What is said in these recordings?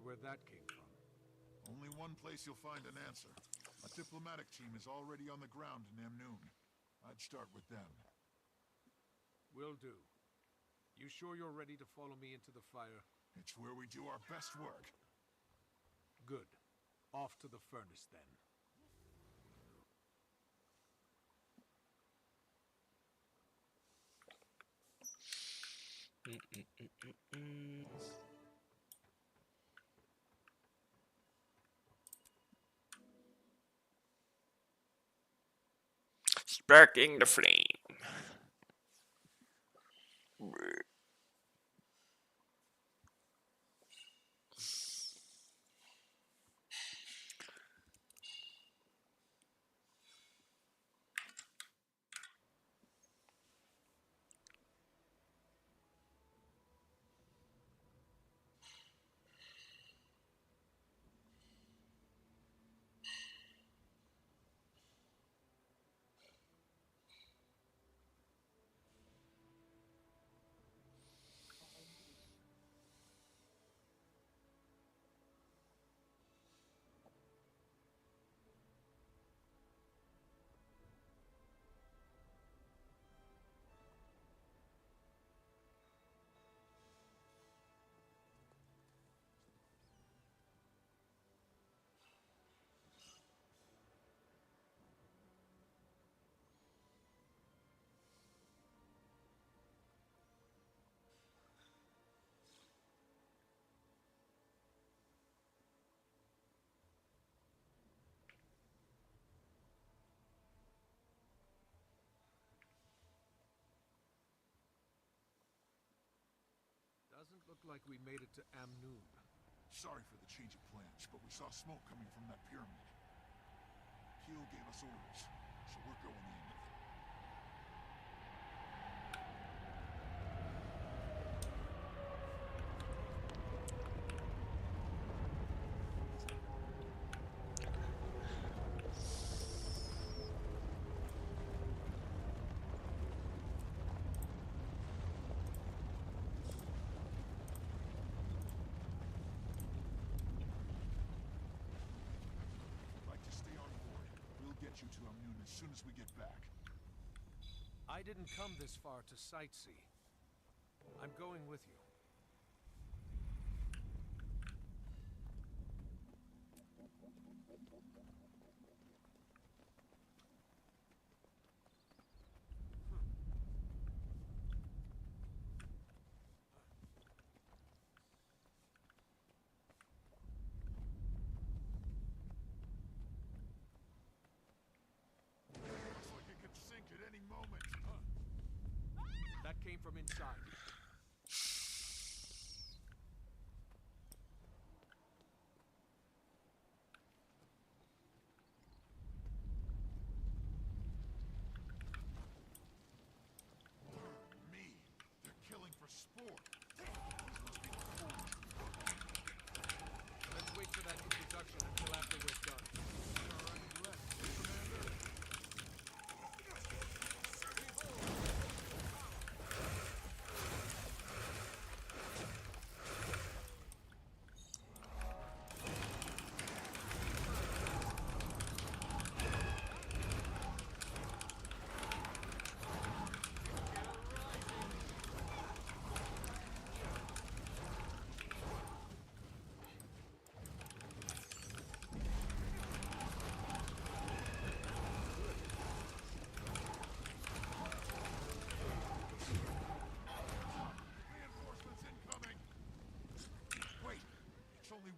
where that came from. Only one place you'll find an answer. A diplomatic team is already on the ground in Amnoon. I'd start with them. Will do. You sure you're ready to follow me into the fire? It's where we do our best work. Good. Off to the furnace, then. Sparking the flame. Doesn't look like we made it to Amnoon. Sorry for the change of plans, but we saw smoke coming from that pyramid. Keel gave us orders, so we're going in. You to Amnoon as soon as we get back. I didn't come this far to sightsee. I'm going with you. That came from inside. Me. They're killing for sport. Let's wait for that introduction until after we're done.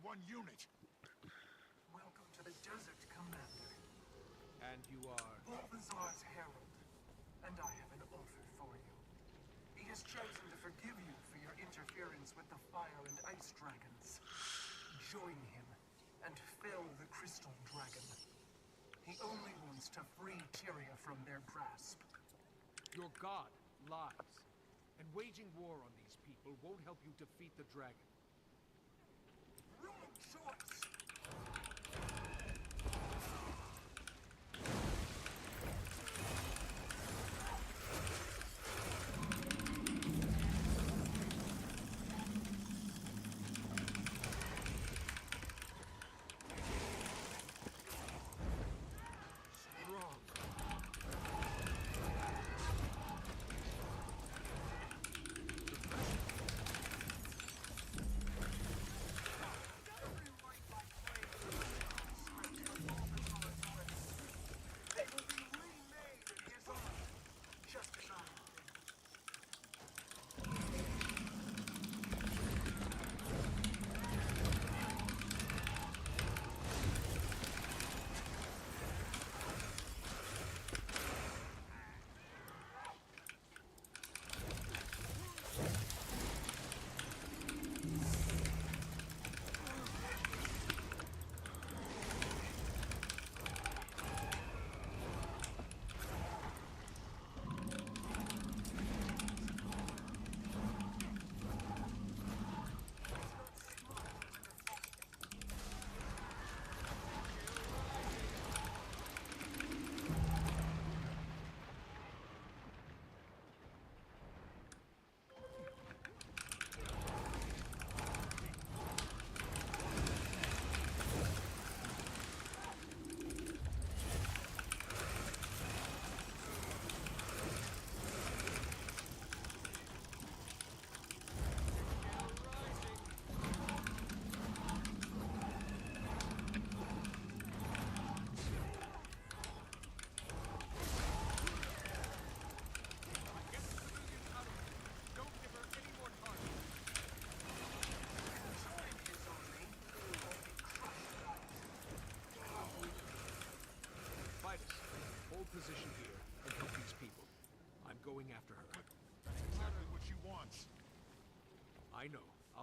One unit. Welcome to the desert, Commander. And you are? Balthazar's herald, and I have an offer for you. He has chosen to forgive you for your interference with the fire and ice dragons. Join him and fell the crystal dragon. He only wants to free Tyria from their grasp. Your god lies, and waging war on these people won't help you defeat the dragon. Wrong choice!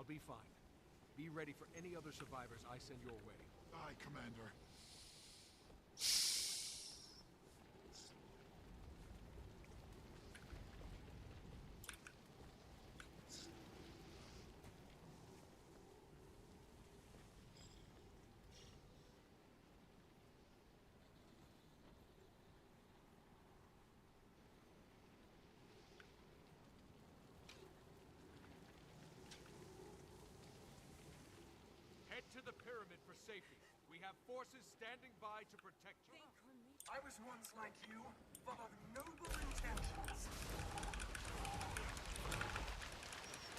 They'll be fine. Be ready for any other survivors I send your way. Aye, Commander. Head to the pyramid for safety. We have forces standing by to protect you. I was once like you, full of noble intentions.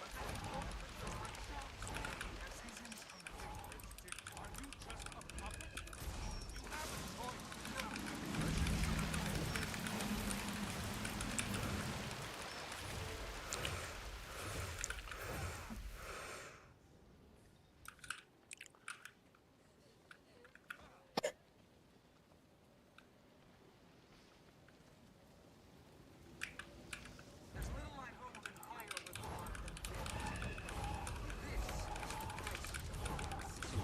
But then God chose me as his instrument. Are you just a puppet? You have a choice. There's little I hold in higher regard than death. This is the place of democracy.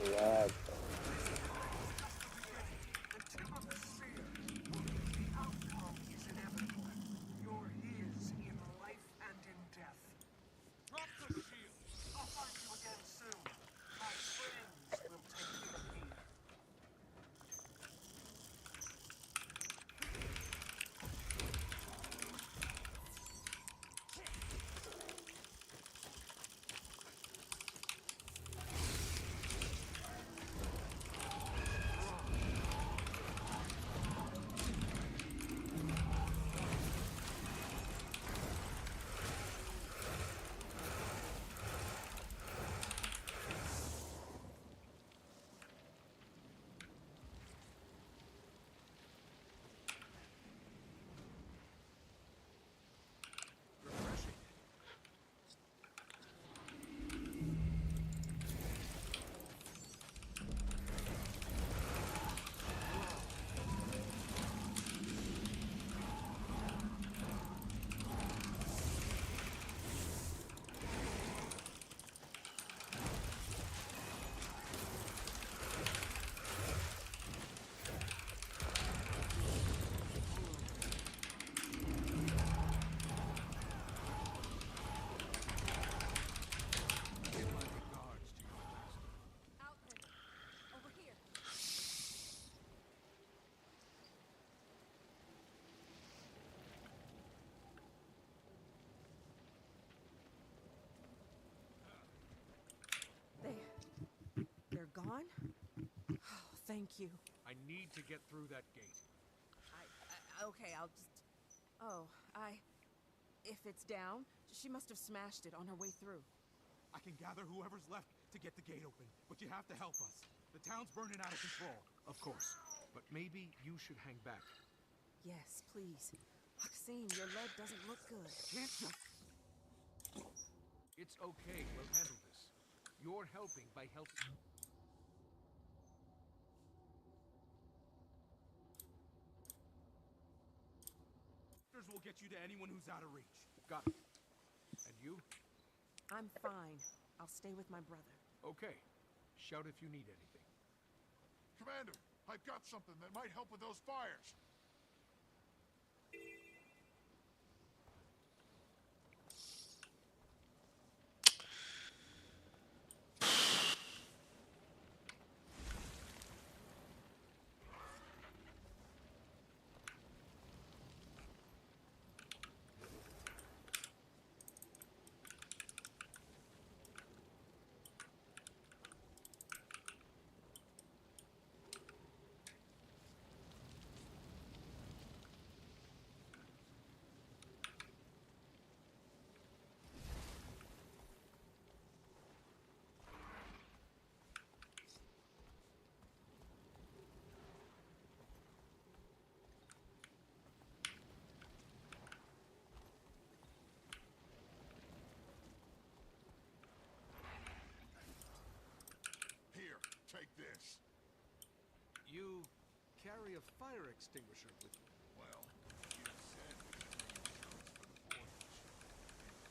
Yeah. The tip of the spear. The outcome is inevitable. You're his in life and in death. Drop the shield. I'll find you again soon. My friends will take care of me. Refreshing. Give my regards to your master. Outlander, over here. They're gone? Oh, thank you. I need to get through that gate. Okay, I'll just... If it's down, she must have smashed it on her way through. I can gather whoever's left to get the gate open, but you have to help us. The town's burning out of control. Of course. But maybe you should hang back. Yes, please. Maxine, your leg doesn't look good. Can't just... It's okay. We'll handle this. You're helping by helping. will get you to anyone who's out of reach. Got it. And you? I'm fine. I'll stay with my brother. Okay. Shout if you need anything. Commander, I've got something that might help with those fires. carry a fire extinguisher with you. Well, you said we should bring insurance for the voyage.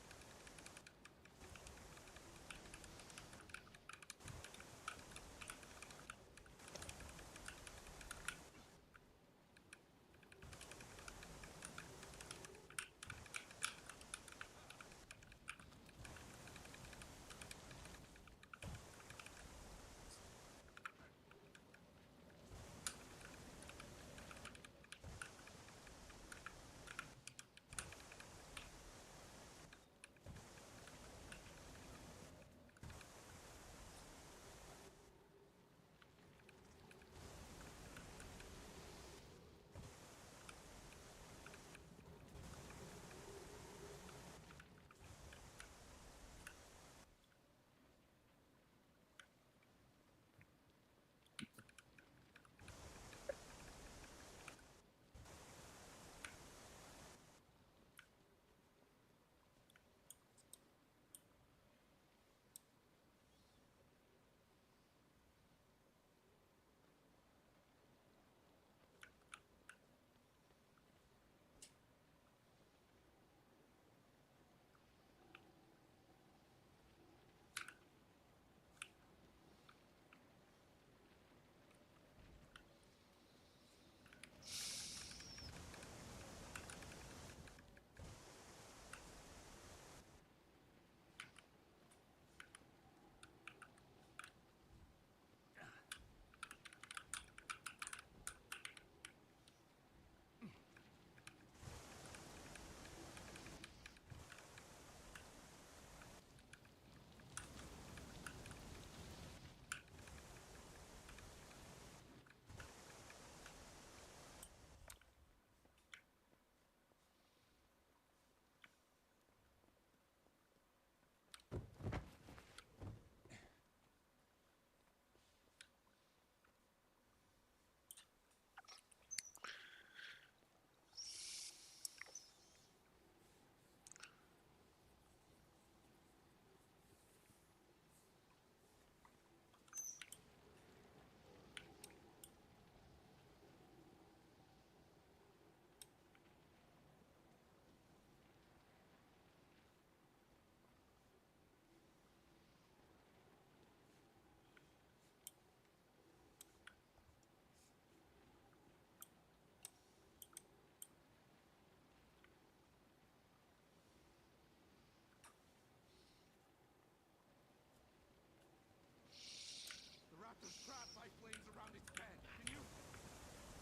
The raptor's trapped by flames around its pen. Can you?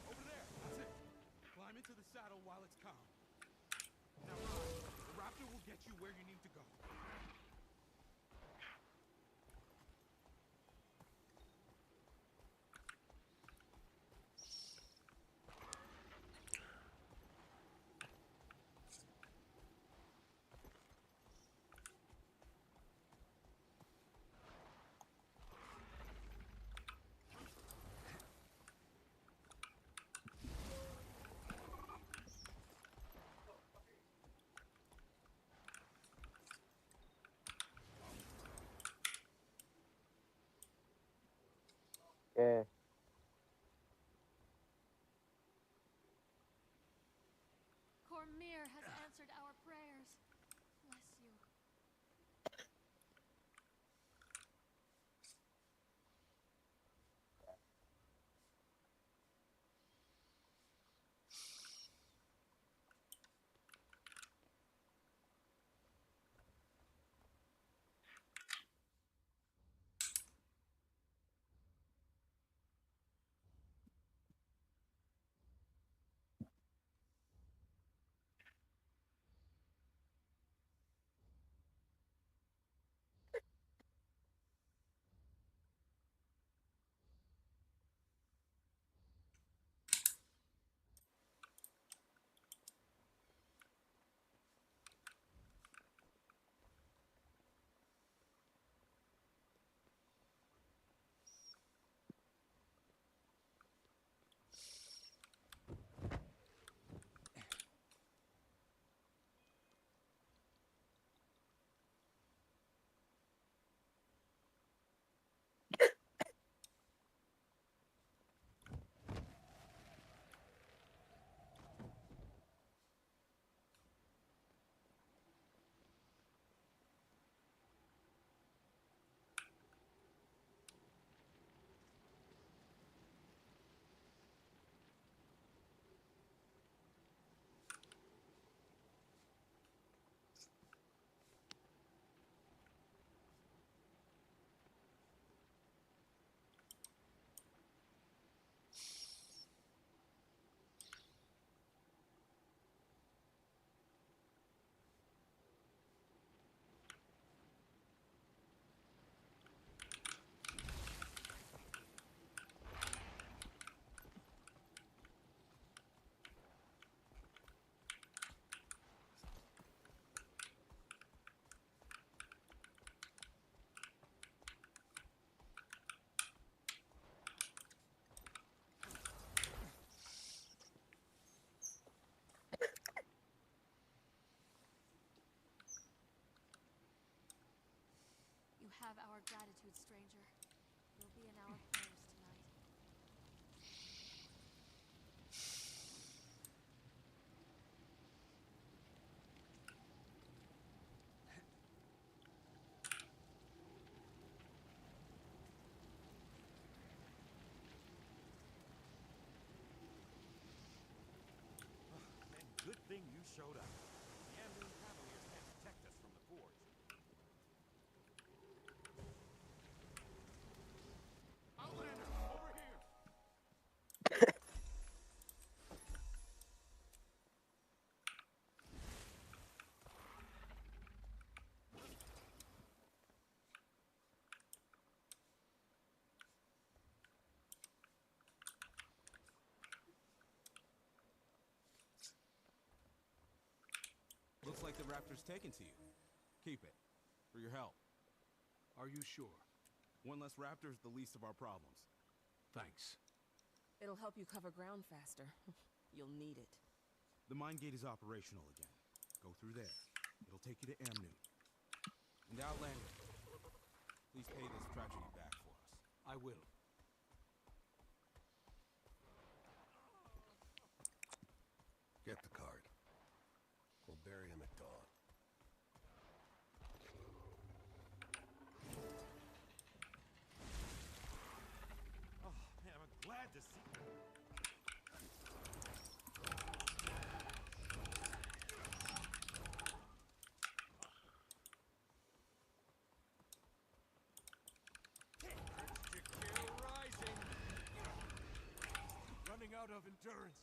Over there. That's it. Climb into the saddle while it's calm. Now run. The raptor will get you where you need to go. Yeah. Cormir has answered our prayers. Bless you. have our gratitude, stranger. You'll be in our prayers tonight. And good thing you showed up. The Amnoon Cavaliers can't protect us from the Forge. Outlander, over here! Looks like the raptor's taken to you. Keep it. For your help. Are you sure? One less raptor's the least of our problems. Thanks. It'll help you cover ground faster. You'll need it. The mine gate is operational again. Go through there. It'll take you to Amnoon. And Outlander, please pay this tragedy back for us. I will. Get the card. We'll bury him at dawn. Oh, man, I'm glad to see you. Rising. Running out of endurance.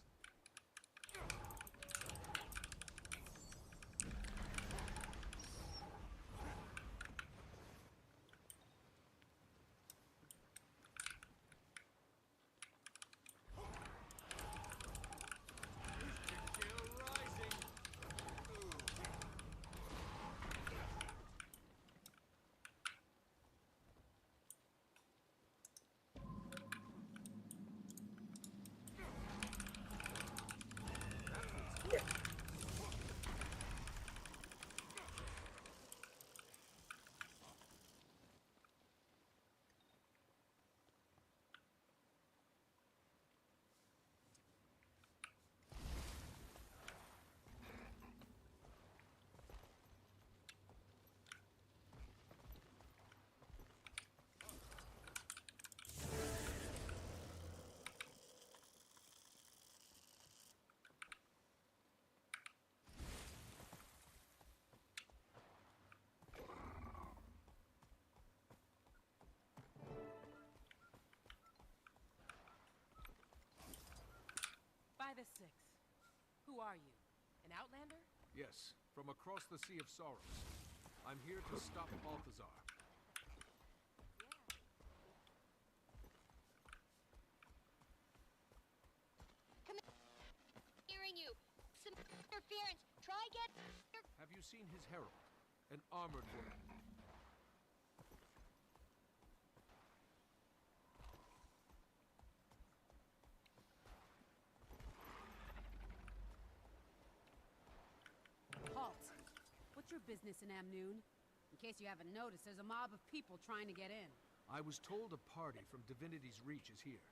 By the Six. Who are you? An outlander? Yes, from across the Sea of Sorrows. I'm here to stop Balthazar. Hearing you. Some interference. Try get. Have you seen his herald? An armored woman. Halt! What's your business in Amnoon? In case you haven't noticed, there's a mob of people trying to get in. I was told a party from Divinity's Reach is here.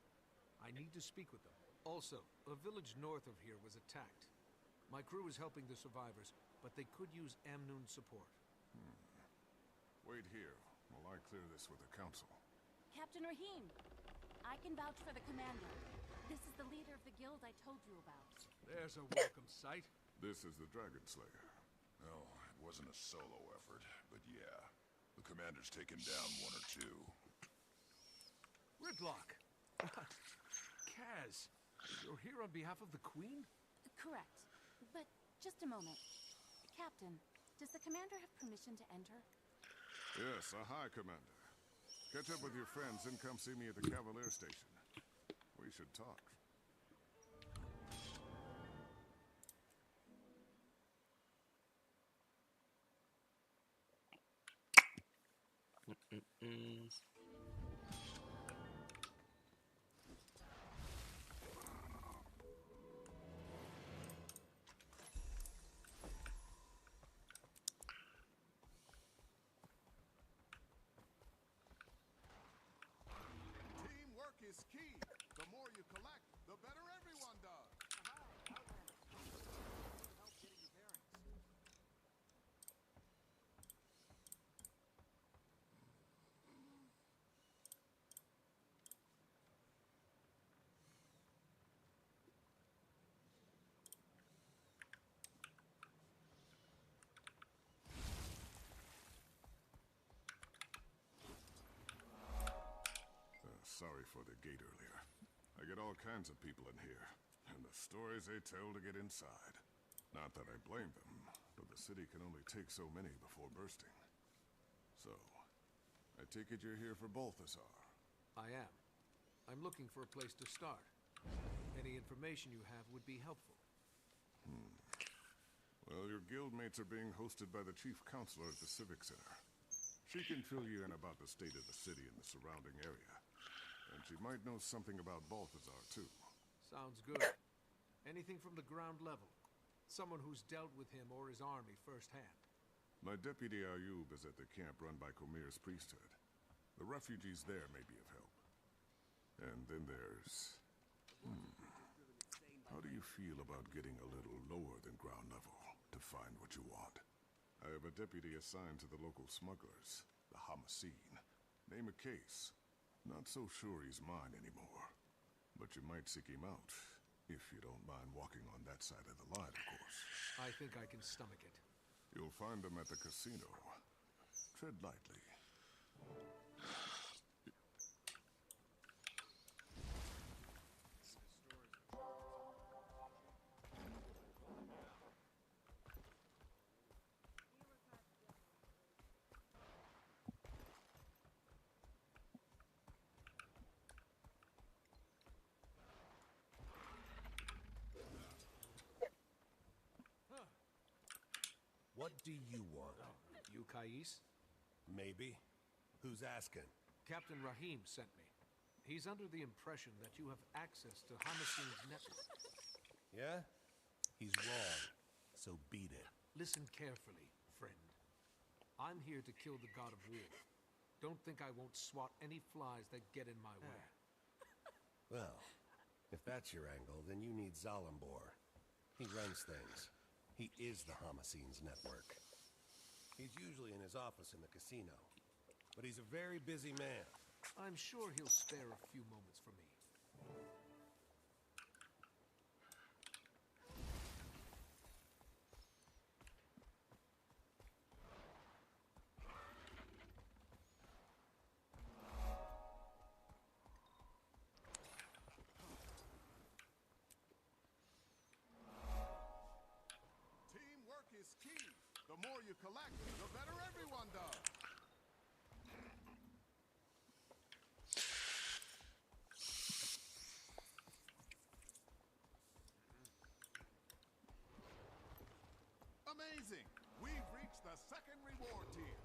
I need to speak with them. Also, a village north of here was attacked. My crew is helping the survivors, but they could use Amnoon's support. Wait here while I clear this with the council. Captain Rahim, I can vouch for the commander. This is the leader of the guild I told you about. There's a welcome sight. This is the Dragon Slayer. No, it wasn't a solo effort, but yeah. The commander's taken down one or two. Gridlock! Kaz, you're here on behalf of the Queen? Correct. But just a moment. Captain, does the commander have permission to enter? Yes, a high commander. Catch up with your friends and come see me at the Cavalier Station. We should talk. key. The more you collect, the better everyone does. Sorry for the gate earlier. I get all kinds of people in here, and the stories they tell to get inside. Not that I blame them, but the city can only take so many before bursting. So, I take it you're here for Balthazar. I am. I'm looking for a place to start. Any information you have would be helpful. Well, your guildmates are being hosted by the chief counselor at the Civic Center. She can fill you in about the state of the city and the surrounding area. And she might know something about Balthazar, too. Sounds good. Anything from the ground level. Someone who's dealt with him or his army firsthand. My deputy Ayub is at the camp run by Comir's priesthood. The refugees there may be of help. And then there's... How do you feel about getting a little lower than ground level to find what you want? I have a deputy assigned to the local smugglers, the Hamasine. Name a case. Not so sure he's mine anymore. But you might seek him out, if you don't mind walking on that side of the line, of course. I think I can stomach it. You'll find him at the casino. Tread lightly. What do you want? You Kais? Maybe. Who's asking? Captain Rahim sent me. He's under the impression that you have access to Hamasine's network. Yeah? He's wrong. So beat it. Listen carefully, friend. I'm here to kill the god of war. Don't think I won't swat any flies that get in my way. Well, if that's your angle, then you need Zalambor. He runs things. He is the Hamasine's network. He's usually in his office in the casino. But he's a very busy man. I'm sure he'll spare a few moments for me. Teamwork is key. The more you collect, the better everyone does. Amazing! We've reached the second reward tier.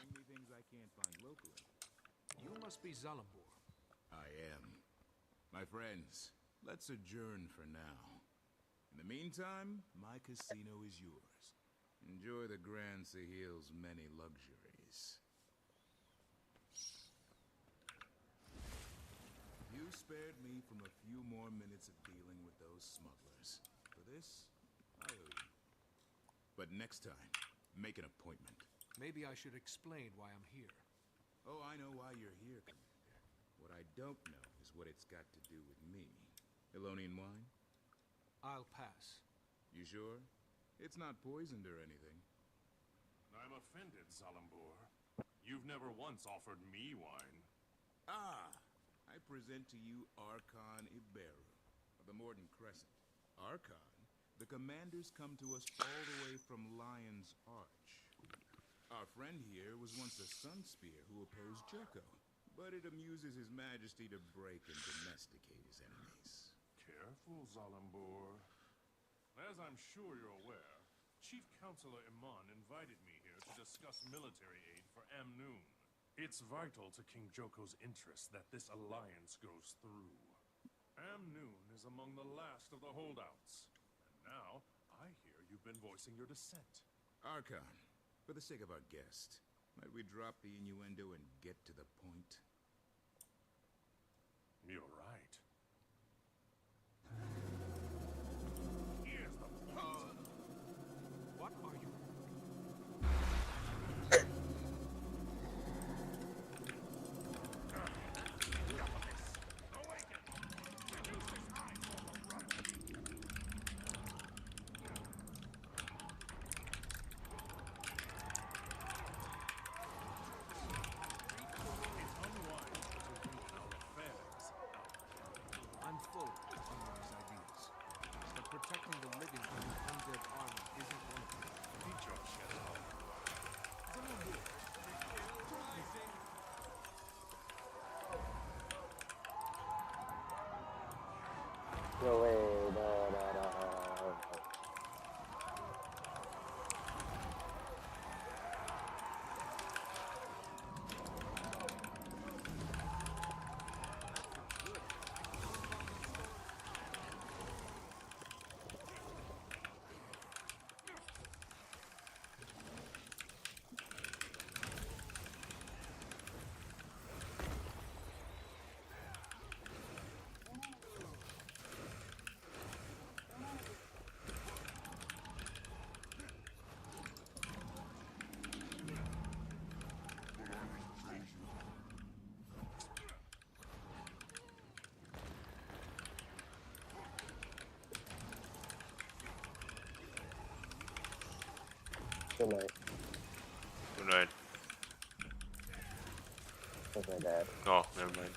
Bring me things I can't find locally. You must be Zalambor. I am. My friends, let's adjourn for now. In the meantime, my casino is yours. Enjoy the Grand Sahil's many luxuries. You spared me from a few more minutes of dealing with those smugglers. For this, I owe you. But next time, make an appointment. Maybe I should explain why I'm here. Oh, I know why you're here, Commander. What I don't know is what it's got to do with me. Elonian wine? I'll pass. You sure? It's not poisoned or anything. I'm offended, Zalambor. You've never once offered me wine. Ah! I present to you Archon Iberu of the Morden Crescent. Archon, the commanders come to us all the way from Lion's Arch. Our friend here was once a Sunspear who opposed Jericho, but it amuses His Majesty to break and domesticate his enemies. Careful, Zalambor. As I'm sure you're aware, Chief Counselor Iman invited me here to discuss military aid for Amnoon. It's vital to King Joko's interest that this alliance goes through. Amnoon is among the last of the holdouts. And now, I hear you've been voicing your dissent. Archon, for the sake of our guest, might we drop the innuendo and get to the point? You're right. Here's the point. What are you? I'm full of unwise ideas. But protecting the living from an undead army isn't one of them. Beat your shit out. No way, no. Good night. Good night. That's my dad. Oh, never mind.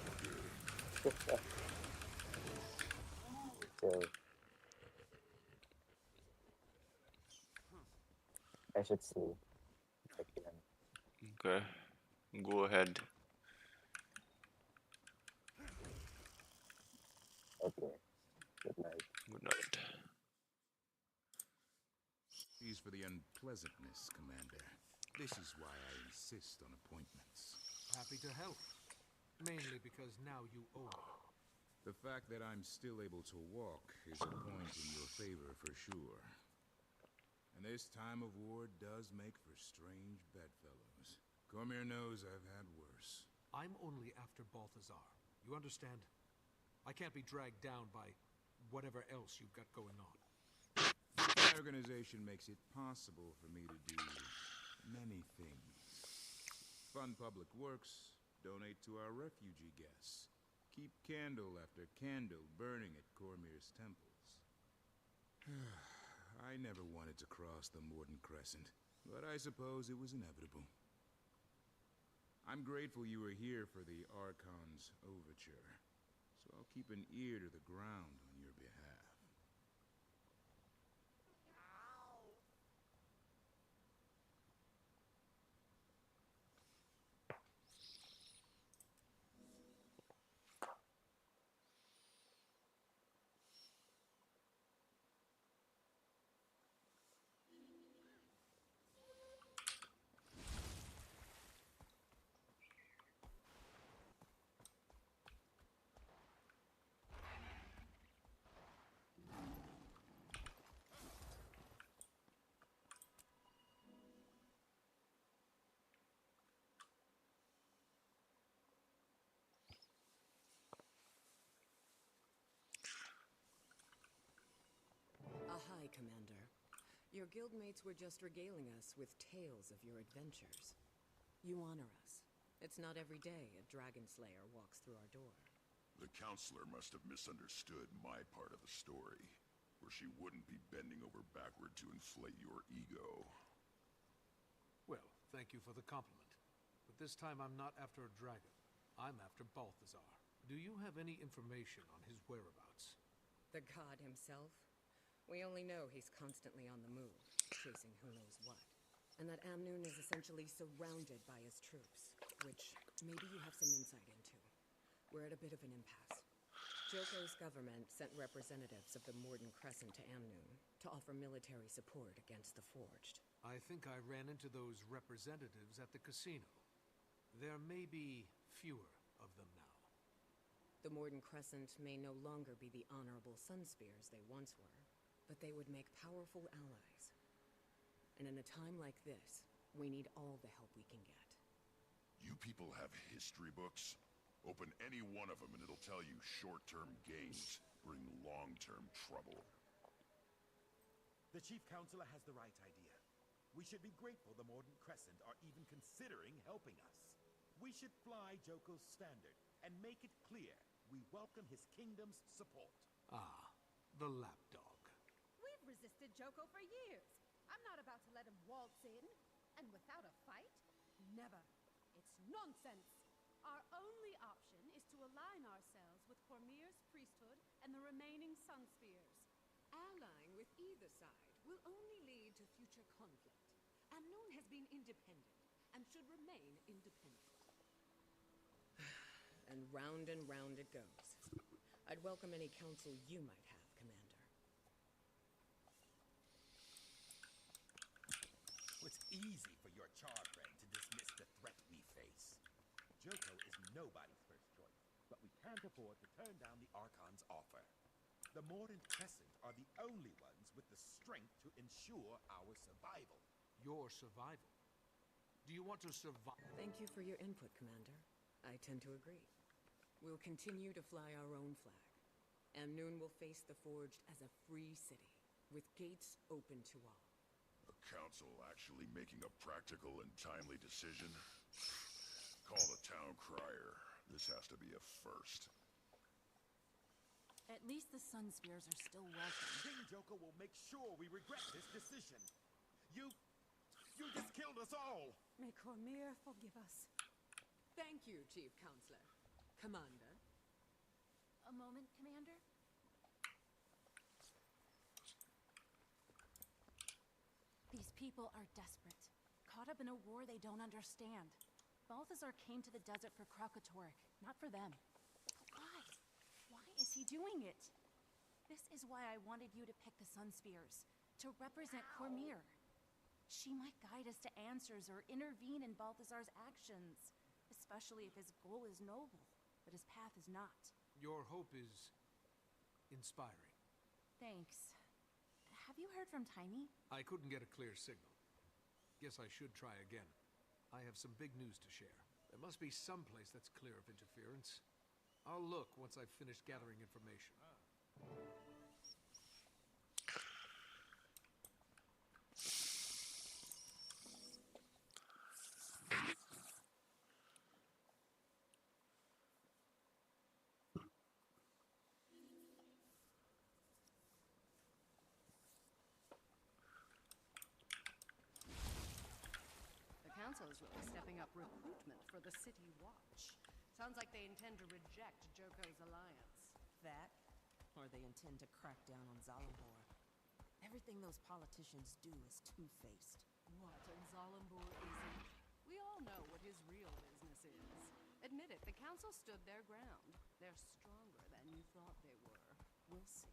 So, I should sleep. Okay. Go ahead. Okay. Good night. Good night. Excuse for the unpleasantness, Commander. This is why I insist on appointments. Happy to help. Mainly because now you own it. The fact that I'm still able to walk is a point in your favor for sure. And this time of war does make for strange bedfellows. Cormier knows I've had worse. I'm only after Balthazar. You understand? I can't be dragged down by whatever else you've got going on. My organization makes it possible for me to do many things. Fund public works, donate to our refugee guests, keep candle after candle burning at Cormier's temples. I never wanted to cross the Morden Crescent, but I suppose it was inevitable. I'm grateful you were here for the Archon's overture, so I'll keep an ear to the ground on your behalf. Hi, Commander. Your guildmates were just regaling us with tales of your adventures. You honor us. It's not every day a dragon slayer walks through our door. The counselor must have misunderstood my part of the story, where she wouldn't be bending over backward to inflate your ego. Well, thank you for the compliment. But this time I'm not after a dragon. I'm after Balthazar. Do you have any information on his whereabouts? The god himself? We only know he's constantly on the move, chasing who knows what. And that Amnoon is essentially surrounded by his troops, which maybe you have some insight into. We're at a bit of an impasse. Joko's government sent representatives of the Morden Crescent to Amnoon to to offer military support against the Forged. I think I ran into those representatives at the casino. There may be fewer of them now. The Morden Crescent may no longer be the honorable Sunspears they once were, but they would make powerful allies. And in a time like this, we need all the help we can get. You people have history books? Open any one of them and it'll tell you short-term gains bring long-term trouble. The Chief Counselor has the right idea. We should be grateful the Morden Crescent are even considering helping us. We should fly Joko's standard and make it clear we welcome his kingdom's support. Ah, the lapdog. We've resisted Joko for years. I'm not about to let him waltz in. And without a fight? Never. It's nonsense. Our only option is to align ourselves with Cormier's priesthood and the remaining Sunspears. Allying with either side will only lead to future conflict. Amnon has been independent and should remain independent. And round it goes. I'd welcome any counsel you might have, Commander. It's easy for your char friend to dismiss the threat we face. Joko is nobody's first choice, but we can't afford to turn down the Archon's offer. The Morden Crescent are the only ones with the strength to ensure our survival. Your survival? Do you want to survive? Thank you for your input, Commander. I tend to agree. We'll continue to fly our own flag. Amnoon will face the Forged as a free city, with gates open to all. A council actually making a practical and timely decision? Call the town crier. This has to be a first. At least the Sunspears are still welcome. King Joko will make sure we regret this decision. You just killed us all! May Cormier forgive us. Thank you, Chief Counselor. Commander. A moment, Commander? These people are desperate, caught up in a war they don't understand. Balthazar came to the desert for Kralkatorrik, not for them. Why? Why is he doing it? This is why I wanted you to pick the Sunspears, to represent Cormier. She might guide us to answers or intervene in Balthazar's actions, especially if his goal is noble, but his path is not. Your hope is inspiring. Thanks. Have you heard from Tiny? I couldn't get a clear signal. Guess I should try again. I have some big news to share. There must be some place that's clear of interference. I'll look once I've finished gathering information. Council's really stepping up recruitment for the City Watch. Sounds like they intend to reject Joko's alliance. That, or they intend to crack down on Zalambor. Everything those politicians do is two-faced. What, and Zalambor isn't? We all know what his real business is. Admit it, the Council stood their ground. They're stronger than you thought they were. We'll see.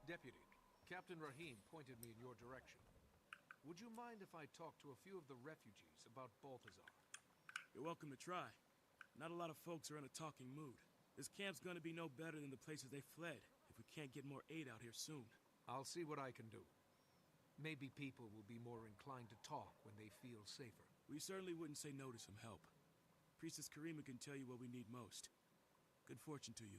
Deputy, Captain Rahim pointed me in your direction. Would you mind if I talked to a few of the refugees about Balthazar? You're welcome to try. Not a lot of folks are in a talking mood. This camp's gonna be no better than the places they fled, if we can't get more aid out here soon. I'll see what I can do. Maybe people will be more inclined to talk when they feel safer. We certainly wouldn't say no to some help. Priestess Karima can tell you what we need most. Good fortune to you.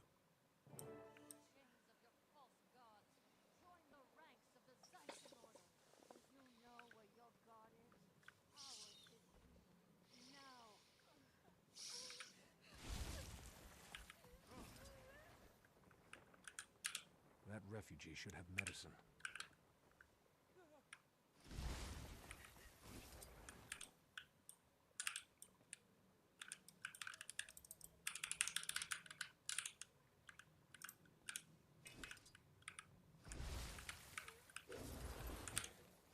refugee should have medicine.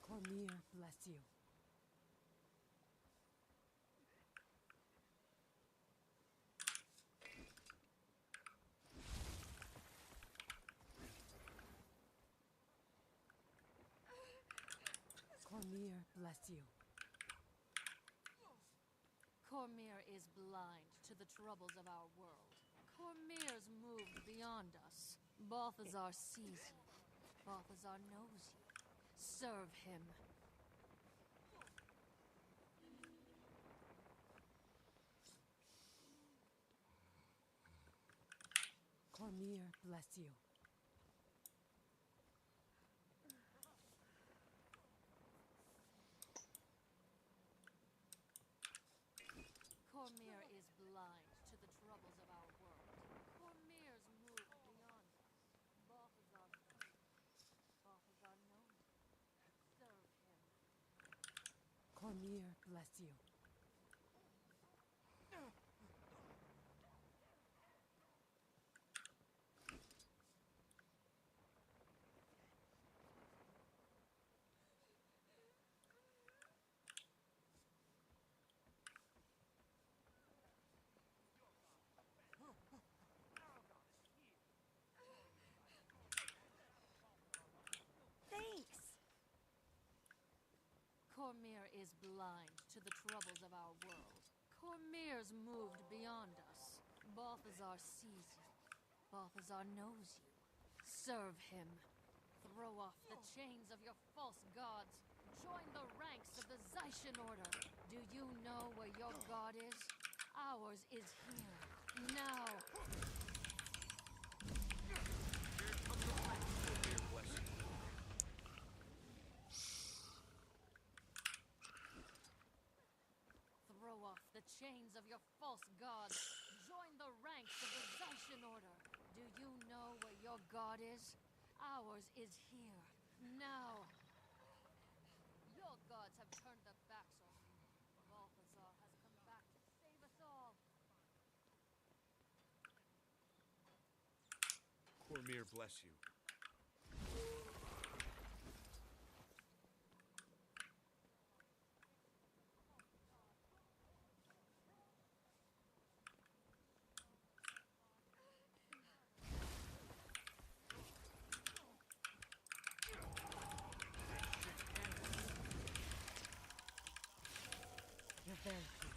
Cormir bless you. Cormir bless you. Cormir is blind to the troubles of our world. Cormir's moved beyond us. Balthazar sees you. Balthazar knows you. Serve him. Cormir bless you. Cormir is blind to the troubles of our world. Cormir's moved beyond us. Balthazar sees you. Balthazar knows you. Serve him. Cormir bless you. Thanks! Cormir is blind to the troubles of our world. Cormir's moved beyond us. Balthazar sees you. Balthazar knows you. Serve him. Throw off the chains of your false gods. Join the ranks of the Zaishan Order. Do you know where your god is? Ours is here. Now. Throw off the chains of your false gods. Join the ranks of the Zaishan Order. Do you know where your god is? Ours is here. Now. Your gods have turned their backs on you. Balthazar has come back to save us all. Cormir bless you. You're very kind.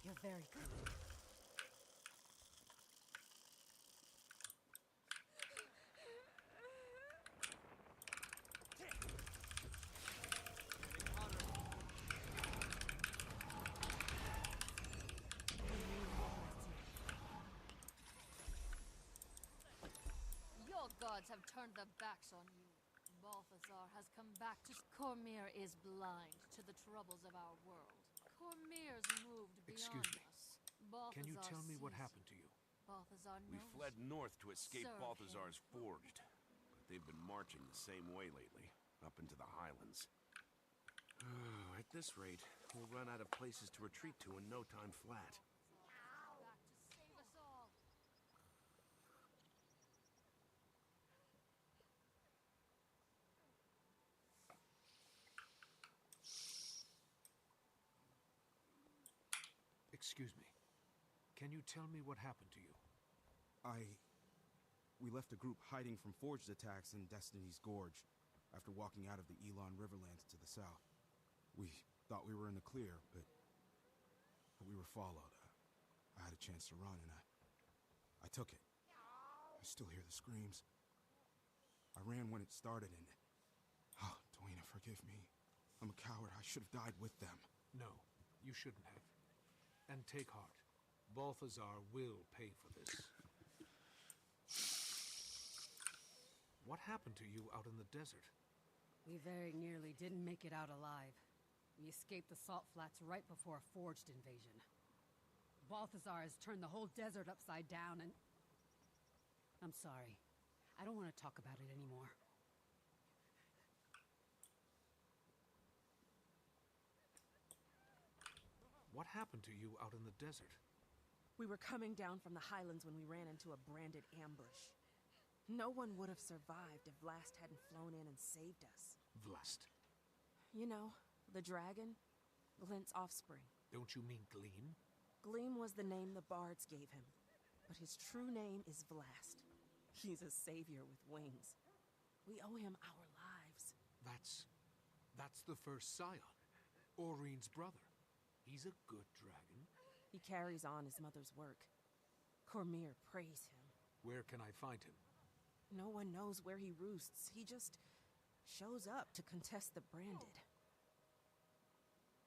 You're very kind. Your gods have turned their backs on you. Balthazar has come back to... Cormir is blind to the troubles of our world. Cormir's moved beyond Excuse me. us. Balthazar Can you tell me what sees happened to you? Balthazar We knows fled you. north to escape Serve Balthazar's him. Forged, but they've been marching the same way lately, up into the highlands. At this rate, we'll run out of places to retreat to in no time flat. Back to save us all. Excuse me. Can you tell me what happened to you? We left a group hiding from forged attacks in Destiny's Gorge after walking out of the Elon Riverlands to the south. We thought we were in the clear, but we were followed. I had a chance to run, and I took it. I still hear the screams. I ran when it started, and... Oh, Dwayne, forgive me. I'm a coward. I should have died with them. No, you shouldn't have. And take heart. Balthazar will pay for this. What happened to you out in the desert? We very nearly didn't make it out alive. We escaped the salt flats right before a forged invasion. Balthazar has turned the whole desert upside down and... I'm sorry. I don't want to talk about it anymore. What happened to you out in the desert? We were coming down from the highlands when we ran into a branded ambush. No one would have survived if Vlast hadn't flown in and saved us. Vlast? You know, the dragon, Glint's offspring. Don't you mean Gleam? Gleam was the name the bards gave him, but his true name is Vlast. He's a savior with wings. We owe him our lives. That's the first scion, Aurine's brother. He's a good dragon. He carries on his mother's work. Cormyr praise him. Where can I find him? No one knows where he roosts. He just shows up to contest the branded.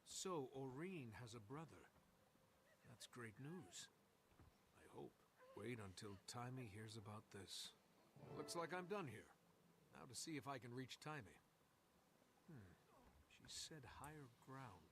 So, Aurine has a brother. That's great news. I hope. Wait until Timey hears about this. Looks like I'm done here. Now to see if I can reach Timey. She said higher ground.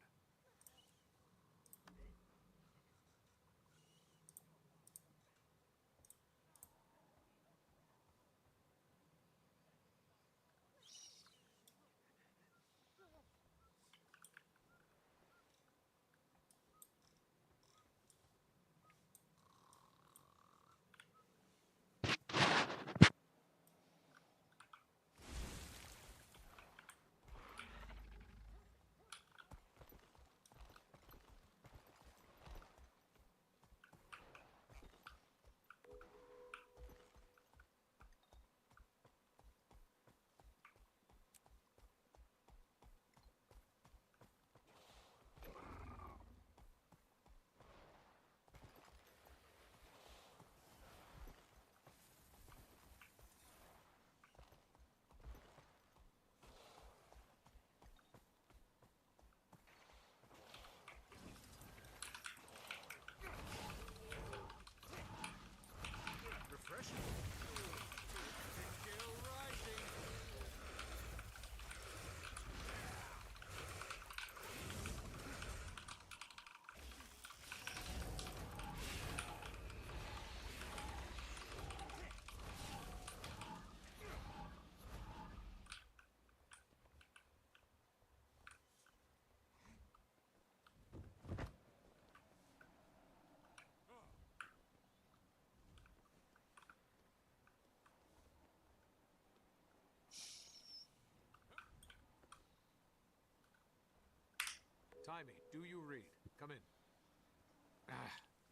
Timey, do you read? Come in.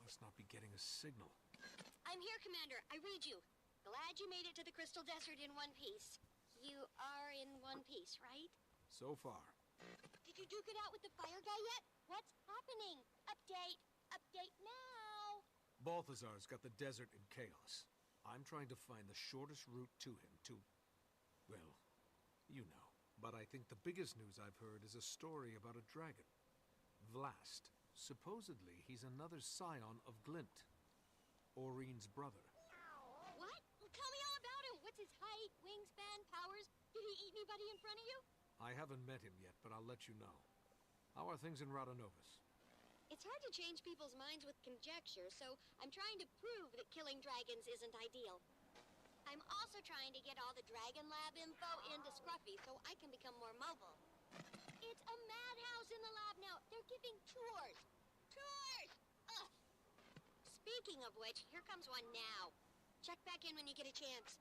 Must not be getting a signal. I'm here, Commander. I read you. Glad you made it to the Crystal Desert in one piece. You are in one piece, right? So far. Did you duke it out with the fire guy yet? What's happening? Update. Update now. Balthazar's got the desert in chaos. I'm trying to find the shortest route to him to... well, you know. But I think the biggest news I've heard is a story about a dragon. Vlast. Supposedly, he's another scion of Glint. Aurine's brother. What? Well, tell me all about him. What's his height, wingspan, powers? Did he eat anybody in front of you? I haven't met him yet, but I'll let you know. How are things in Radanovus? It's hard to change people's minds with conjecture, so I'm trying to prove that killing dragons isn't ideal. I'm also trying to get all the Dragon Lab info into Scruffy so I can become more mobile. It's a madhouse in the lab now. They're giving tours. Tours! Ugh. Speaking of which, here comes one now. Check back in when you get a chance.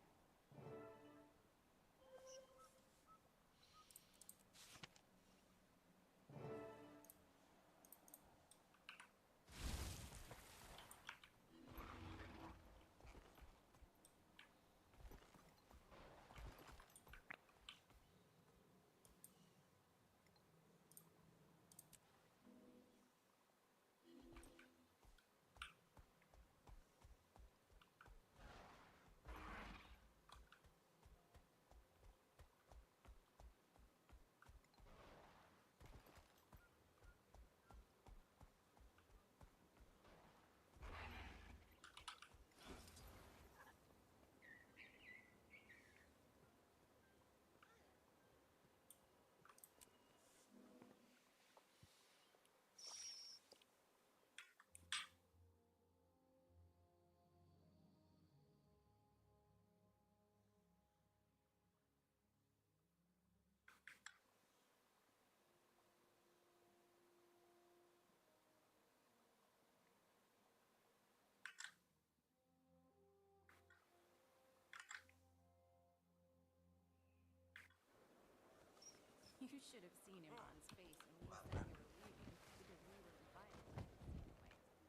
You should have seen Iman's face when you said you were leaving, because we were invited by this anyway.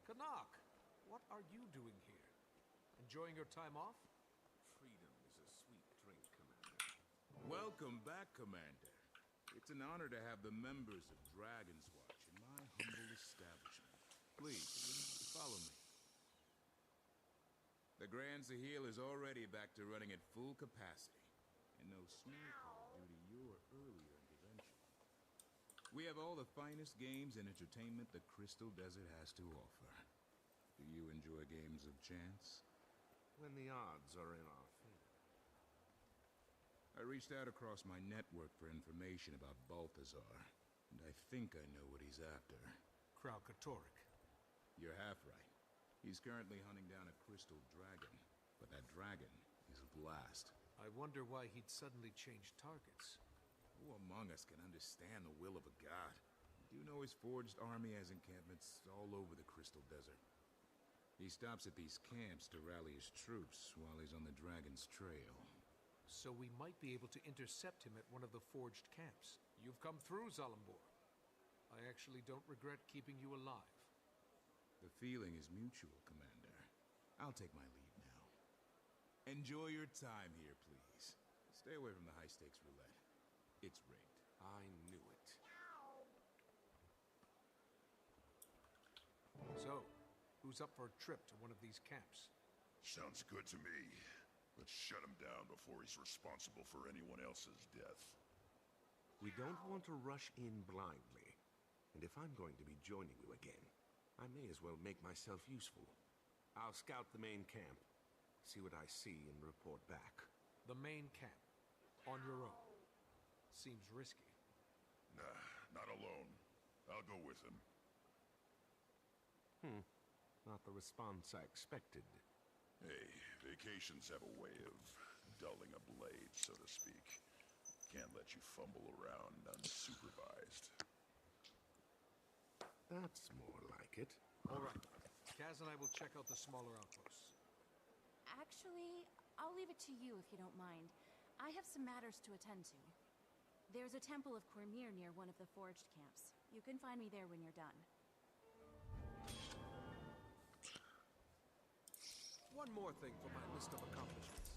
Canuck, what are you doing here? Enjoying your time off? Freedom is a sweet drink, Commander. Welcome back, Commander. It's an honor to have the members of Dragon's Watch in my humble establishment. Please, follow me. The Grand Sahil is already back to running at full capacity, and no small part due to your earlier intervention. We have all the finest games and entertainment the Crystal Desert has to offer. Do you enjoy games of chance? When the odds are in our favor. I reached out across my network for information about Balthazar, and I think I know what he's after. Kralkatorrik. You're half right. He's currently hunting down a crystal dragon, but that dragon is Blast. I wonder why he'd suddenly changed targets. Who among us can understand the will of a god? Do you know his forged army has encampments all over the Crystal Desert? He stops at these camps to rally his troops while he's on the dragon's trail. So we might be able to intercept him at one of the forged camps. You've come through, Zalambor. I actually don't regret keeping you alive. The feeling is mutual, Commander. I'll take my leave now. Enjoy your time here, please. Stay away from the high-stakes roulette. It's rigged. I knew it. So, who's up for a trip to one of these camps? Sounds good to me. Let's shut him down before he's responsible for anyone else's death. We don't want to rush in blindly. And if I'm going to be joining you again, I may as well make myself useful. I'll scout the main camp, see what I see, and report back. The main camp? On your own? Seems risky. Nah, not alone. I'll go with him. Not the response I expected. Hey, vacations have a way of dulling a blade, so to speak. Can't let you fumble around unsupervised. That's more like it. All right. Kaz and I will check out the smaller outposts. Actually, I'll leave it to you if you don't mind. I have some matters to attend to. There's a temple of Cormyr near one of the forged camps. You can find me there when you're done. One more thing for my list of accomplishments.